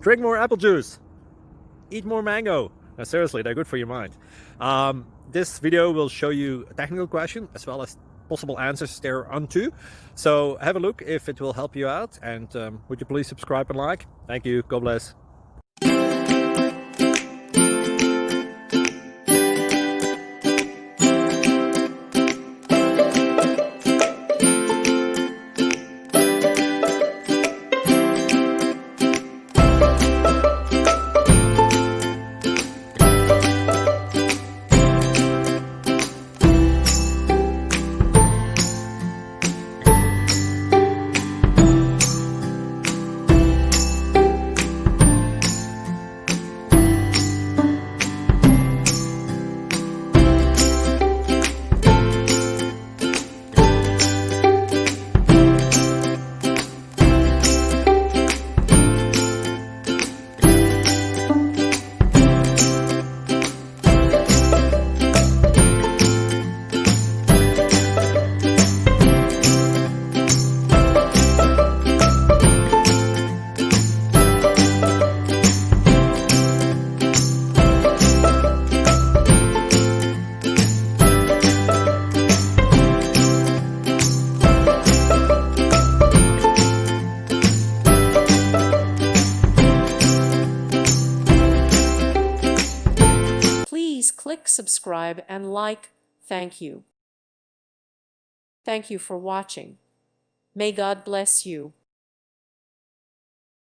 Drink more apple juice. Eat more mango. No, seriously, they're good for your mind. This video will show you a technical question as well as possible answers thereunto. So have a look if it will help you out, and would you please subscribe and like? Thank you. God bless. Please click subscribe and like. Thank you. Thank you for watching. May God bless you.